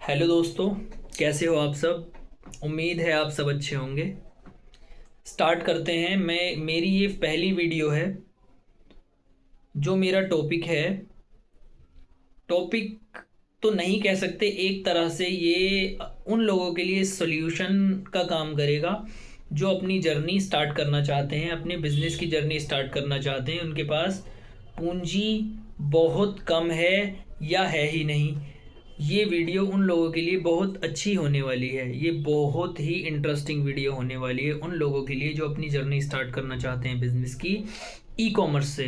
Hello दोस्तों, कैसे हो आप सब। उम्मीद है आप सब अच्छे होंगे। स्टार्ट करते हैं। मेरी ये पहली वीडियो है। जो मेरा टॉपिक है, टॉपिक तो नहीं कह सकते, एक तरह से ये उन लोगों के लिए सॉल्यूशन का काम करेगा जो अपनी जर्नी स्टार्ट करना चाहते हैं, अपने बिजनेस की जर्नी स्टार्ट करना चाहते हैं। उनके पास पूंजी बहुत कम है या है ही नहीं। ये वीडियो उन लोगों के लिए बहुत अच्छी होने वाली है। ये बहुत ही इंटरेस्टिंग वीडियो होने वाली है उन लोगों के लिए जो अपनी जर्नी स्टार्ट करना चाहते हैं बिजनेस की, ई कॉमर्स से।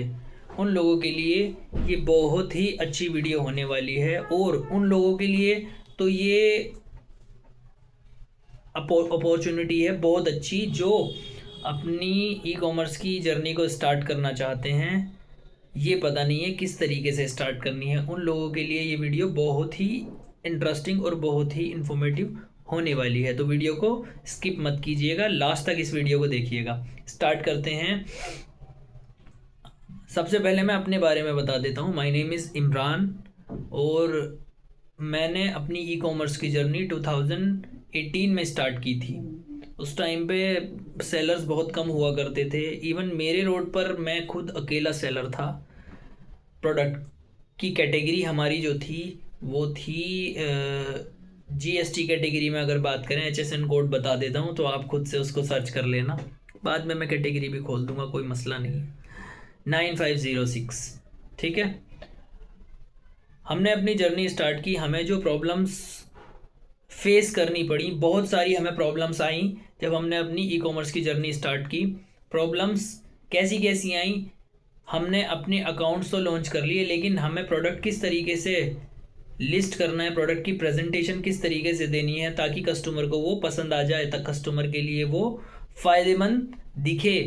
उन लोगों के लिए ये बहुत ही अच्छी वीडियो होने वाली है। और उन लोगों के लिए तो ये अपॉर्चुनिटी है बहुत अच्छी, जो अपनी ई कॉमर्स की जर्नी को स्टार्ट करना चाहते हैं। ये पता नहीं है किस तरीके से स्टार्ट करनी है। उन लोगों के लिए ये वीडियो बहुत ही इंटरेस्टिंग और बहुत ही इंफॉर्मेटिव होने वाली है। तो वीडियो को स्किप मत कीजिएगा, लास्ट तक इस वीडियो को देखिएगा। स्टार्ट करते हैं। सबसे पहले मैं अपने बारे में बता देता हूँ। माय नेम इज़ इमरान और मैंने अपनी ई कॉमर्स की जर्नी 2018 में स्टार्ट की थी। उस टाइम पे सेलर्स बहुत कम हुआ करते थे। इवन मेरे रोड पर मैं खुद अकेला सेलर था। प्रोडक्ट की कैटेगरी हमारी जो थी वो थी जीएसटी कैटेगरी में। अगर बात करें, एचएसएन कोड बता देता हूँ तो आप खुद से उसको सर्च कर लेना। बाद में मैं कैटेगरी भी खोल दूंगा, कोई मसला नहीं है। 9506, ठीक है। हमने अपनी जर्नी स्टार्ट की। हमें जो प्रॉब्लम्स फेस करनी पड़ी, बहुत सारी हमें प्रॉब्लम्स आई जब हमने अपनी ई कॉमर्स की जर्नी स्टार्ट की। प्रॉब्लम्स कैसी कैसी आई, हमने अपने अकाउंट्स तो लॉन्च कर लिए, लेकिन हमें प्रोडक्ट किस तरीके से लिस्ट करना है, प्रोडक्ट की प्रेजेंटेशन किस तरीके से देनी है ताकि कस्टमर को वो पसंद आ जाए, तक कस्टमर के लिए वो फ़ायदेमंद दिखे।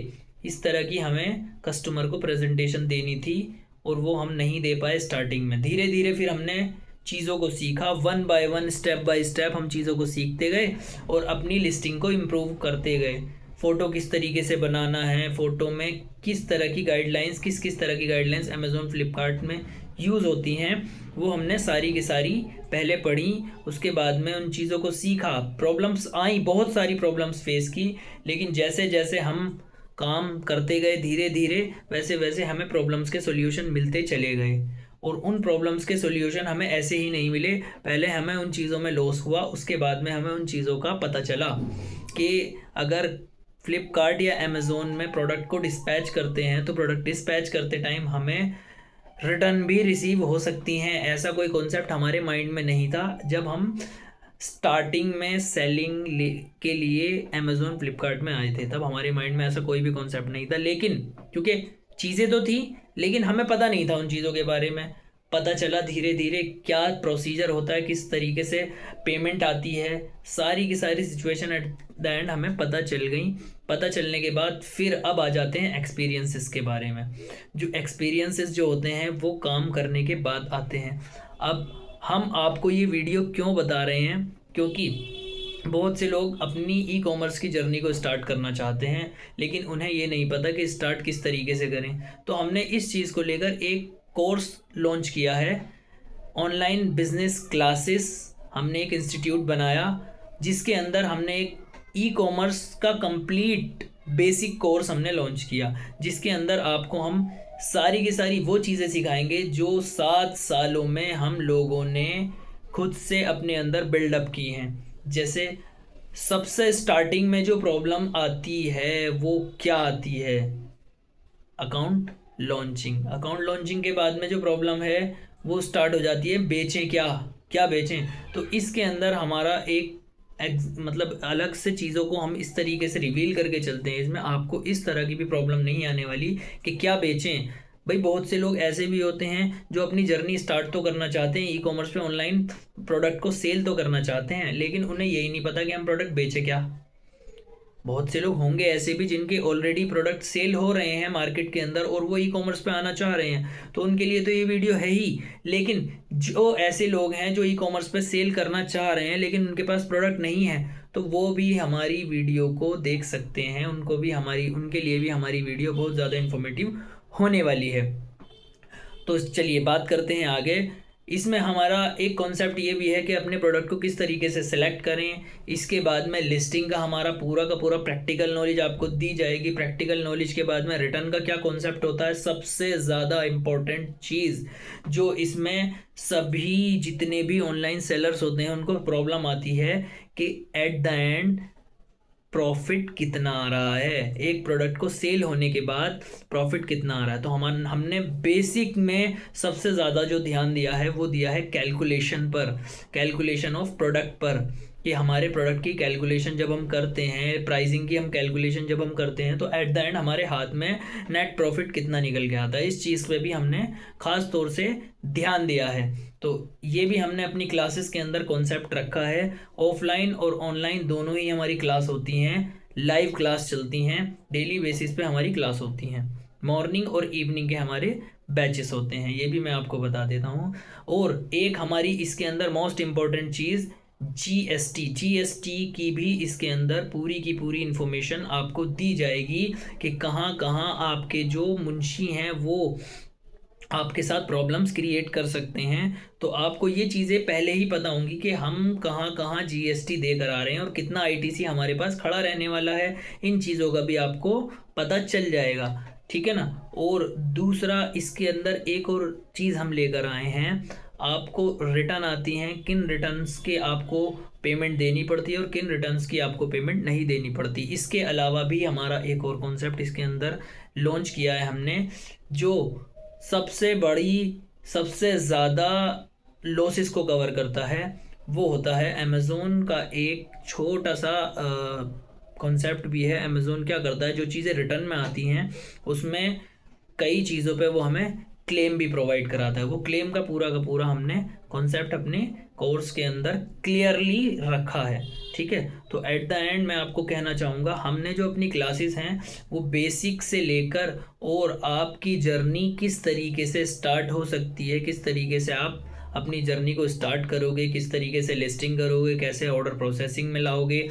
इस तरह की हमें कस्टमर को प्रेजेंटेशन देनी थी और वो हम नहीं दे पाए स्टार्टिंग में। धीरे धीरे फिर हमने चीज़ों को सीखा, one by one, step by step हम चीज़ों को सीखते गए और अपनी लिस्टिंग को इम्प्रूव करते गए। फ़ोटो किस तरीके से बनाना है, फ़ोटो में किस तरह की गाइडलाइंस, किस किस तरह की गाइडलाइंस अमेज़ोन फ्लिपकार्ट में यूज़ होती हैं, वो हमने सारी की सारी पहले पढ़ी। उसके बाद में उन चीज़ों को सीखा। प्रॉब्लम्स आई, बहुत सारी प्रॉब्लम्स फेस की, लेकिन जैसे जैसे हम काम करते गए धीरे धीरे, वैसे वैसे हमें प्रॉब्लम्स के सॉल्यूशन मिलते चले गए। और उन प्रॉब्लम्स के सॉल्यूशन हमें ऐसे ही नहीं मिले। पहले हमें उन चीज़ों में लॉस हुआ, उसके बाद में हमें उन चीज़ों का पता चला कि अगर फ्लिपकार्ट या अमेज़ोन में प्रोडक्ट को डिस्पैच करते हैं तो प्रोडक्ट डिस्पैच करते टाइम हमें रिटर्न भी रिसीव हो सकती हैं। ऐसा कोई कॉन्सेप्ट हमारे माइंड में नहीं था जब हम स्टार्टिंग में सेलिंग के लिए अमेज़ोन फ्लिपकार्ट में आए थे। तब हमारे माइंड में ऐसा कोई भी कॉन्सेप्ट नहीं था, लेकिन क्योंकि चीज़ें तो थी लेकिन हमें पता नहीं था उन चीज़ों के बारे में। पता चला धीरे धीरे क्या प्रोसीजर होता है, किस तरीके से पेमेंट आती है, सारी की सारी सिचुएशन एट द एंड हमें पता चल गई। पता चलने के बाद फिर अब आ जाते हैं एक्सपीरियंसेस के बारे में। जो एक्सपीरियंसेस जो होते हैं वो काम करने के बाद आते हैं। अब हम आपको ये वीडियो क्यों बता रहे हैं, क्योंकि बहुत से लोग अपनी ई कॉमर्स की जर्नी को स्टार्ट करना चाहते हैं लेकिन उन्हें ये नहीं पता कि स्टार्ट किस तरीके से करें। तो हमने इस चीज़ को लेकर एक कोर्स लॉन्च किया है, ऑनलाइन बिजनेस क्लासेस। हमने एक इंस्टीट्यूट बनाया जिसके अंदर हमने एक ई कॉमर्स का कंप्लीट बेसिक कोर्स हमने लॉन्च किया, जिसके अंदर आपको हम सारी की सारी वो चीज़ें सिखाएंगे जो 7 सालों में हम लोगों ने खुद से अपने अंदर बिल्डअप की हैं। जैसे सबसे स्टार्टिंग में जो प्रॉब्लम आती है वो क्या आती है, अकाउंट लॉन्चिंग। अकाउंट लॉन्चिंग के बाद में जो प्रॉब्लम है वो स्टार्ट हो जाती है, बेचें क्या, क्या बेचें। तो इसके अंदर हमारा एक मतलब अलग से चीज़ों को हम इस तरीके से रिवील करके चलते हैं, इसमें आपको इस तरह की भी प्रॉब्लम नहीं आने वाली कि क्या बेचें। भाई बहुत से लोग ऐसे भी होते हैं जो अपनी जर्नी स्टार्ट तो करना चाहते हैं, ई कॉमर्स पे ऑनलाइन प्रोडक्ट को सेल तो करना चाहते हैं, लेकिन उन्हें यही नहीं पता कि हम प्रोडक्ट बेचें क्या। बहुत से लोग होंगे ऐसे भी जिनके ऑलरेडी प्रोडक्ट सेल हो रहे हैं मार्केट के अंदर और वो ई कॉमर्स पे आना चाह रहे हैं, तो उनके लिए तो ये वीडियो है ही। लेकिन जो ऐसे लोग हैं जो ई कॉमर्स पे सेल करना चाह रहे हैं लेकिन उनके पास प्रोडक्ट नहीं है, तो वो भी हमारी वीडियो को देख सकते हैं। उनको भी उनके लिए भी हमारी वीडियो बहुत ज़्यादा इन्फॉर्मेटिव होने वाली है। तो चलिए बात करते हैं आगे। इसमें हमारा एक कॉन्सेप्ट ये भी है कि अपने प्रोडक्ट को किस तरीके से सिलेक्ट करें। इसके बाद में लिस्टिंग का हमारा पूरा का पूरा प्रैक्टिकल नॉलेज आपको दी जाएगी। प्रैक्टिकल नॉलेज के बाद में रिटर्न का क्या कॉन्सेप्ट होता है, सबसे ज़्यादा इम्पोर्टेंट चीज़ जो इसमें सभी जितने भी ऑनलाइन सेलर्स होते हैं उनको प्रॉब्लम आती है कि एट द एंड प्रॉफिट कितना आ रहा है, एक प्रोडक्ट को सेल होने के बाद प्रॉफिट कितना आ रहा है। तो हमने बेसिक में सबसे ज़्यादा जो ध्यान दिया है वो दिया है कैलकुलेशन पर, कैलकुलेशन ऑफ प्रोडक्ट पर, कि हमारे प्रोडक्ट की कैलकुलेशन जब हम करते हैं, प्राइसिंग की हम कैलकुलेशन जब हम करते हैं तो एट द एंड हमारे हाथ में नेट प्रॉफिट कितना निकल के आता है। इस चीज़ पे भी हमने ख़ास तौर से ध्यान दिया है। तो ये भी हमने अपनी क्लासेस के अंदर कॉन्सेप्ट रखा है। ऑफलाइन और ऑनलाइन दोनों ही हमारी क्लास होती हैं, लाइव क्लास चलती हैं, डेली बेसिस पे हमारी क्लास होती हैं, मॉर्निंग और इवनिंग के हमारे बैचेस होते हैं, ये भी मैं आपको बता देता हूँ। और एक हमारी इसके अंदर मोस्ट इम्पॉर्टेंट चीज़ जीएसटी की भी इसके अंदर पूरी की पूरी इन्फॉर्मेशन आपको दी जाएगी कि कहाँ कहाँ आपके जो मुंशी हैं वो आपके साथ प्रॉब्लम्स क्रिएट कर सकते हैं। तो आपको ये चीज़ें पहले ही पता होंगी कि हम कहाँ कहाँ जीएसटी देकर आ रहे हैं और कितना आईटीसी हमारे पास खड़ा रहने वाला है, इन चीज़ों का भी आपको पता चल जाएगा, ठीक है ना। और दूसरा इसके अंदर एक और चीज़ हम लेकर आए हैं, आपको रिटर्न आती हैं, किन रिटर्न्स के आपको पेमेंट देनी पड़ती है और किन रिटर्न्स की आपको पेमेंट नहीं देनी पड़ती। इसके अलावा भी हमारा एक और कॉन्सेप्ट इसके अंदर लॉन्च किया है हमने, जो सबसे बड़ी सबसे ज़्यादा लॉसेस को कवर करता है, वो होता है अमेज़ोन का एक छोटा सा कॉन्सेप्ट भी है। अमेज़ोन क्या करता है, जो चीज़ें रिटर्न में आती हैं उसमें कई चीज़ों पे वो हमें क्लेम भी प्रोवाइड कराता है। वो क्लेम का पूरा हमने कॉन्सेप्ट अपने कोर्स के अंदर क्लियरली रखा है, ठीक है। तो एट द एंड मैं आपको कहना चाहूँगा, हमने जो अपनी क्लासेस हैं वो बेसिक से लेकर और आपकी जर्नी किस तरीके से स्टार्ट हो सकती है, किस तरीके से आप अपनी जर्नी को स्टार्ट करोगे, किस तरीके से लिस्टिंग करोगे, कैसे ऑर्डर प्रोसेसिंग में लाओगे,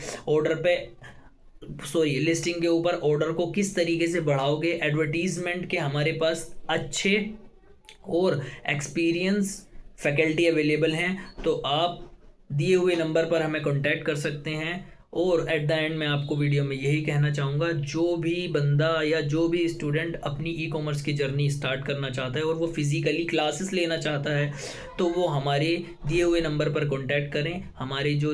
लिस्टिंग के ऊपर ऑर्डर को किस तरीके से बढ़ाओगे, एडवर्टीजमेंट के हमारे पास अच्छे और एक्सपीरियंस फैकल्टी अवेलेबल हैं। तो आप दिए हुए नंबर पर हमें कांटेक्ट कर सकते हैं। और एट द एंड मैं आपको वीडियो में यही कहना चाहूँगा, जो भी बंदा या जो भी स्टूडेंट अपनी ई कॉमर्स की जर्नी स्टार्ट करना चाहता है और वो फिज़िकली क्लासेस लेना चाहता है तो वो हमारे दिए हुए नंबर पर कांटेक्ट करें। हमारे जो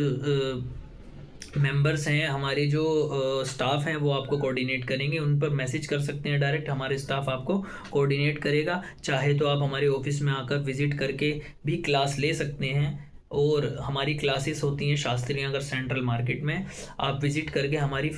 मेंबर्स हैं, हमारे जो स्टाफ हैं वो आपको कोऑर्डिनेट करेंगे, उन पर मैसेज कर सकते हैं डायरेक्ट, हमारे स्टाफ आपको कोऑर्डिनेट करेगा। चाहे तो आप हमारे ऑफिस में आकर विज़िट करके भी क्लास ले सकते हैं। और हमारी क्लासेस होती हैं शास्त्री नगर सेंट्रल मार्केट में, आप विज़िट करके हमारी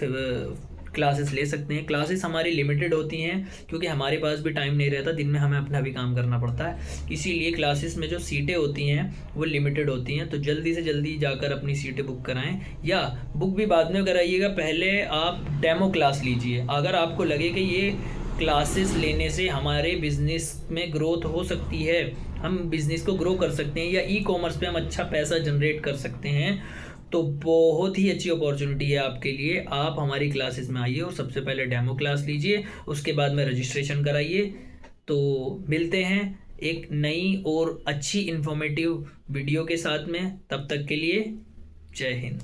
क्लासेस ले सकते हैं। क्लासेस हमारी लिमिटेड होती हैं क्योंकि हमारे पास भी टाइम नहीं रहता, दिन में हमें अपना भी काम करना पड़ता है, इसीलिए क्लासेस में जो सीटें होती हैं वो लिमिटेड होती हैं। तो जल्दी से जल्दी जाकर अपनी सीटें बुक कराएं, या बुक भी बाद में कराइएगा, पहले आप डेमो क्लास लीजिए। अगर आपको लगे कि ये क्लासेस लेने से हमारे बिज़नेस में ग्रोथ हो सकती है, हम बिज़नेस को ग्रो कर सकते हैं, या ई कॉमर्स पे हम अच्छा पैसा जनरेट कर सकते हैं, तो बहुत ही अच्छी अपॉर्चुनिटी है आपके लिए। आप हमारी क्लासेस में आइए और सबसे पहले डेमो क्लास लीजिए, उसके बाद में रजिस्ट्रेशन कराइए। तो मिलते हैं एक नई और अच्छी इन्फॉर्मेटिव वीडियो के साथ में, तब तक के लिए जय हिंद।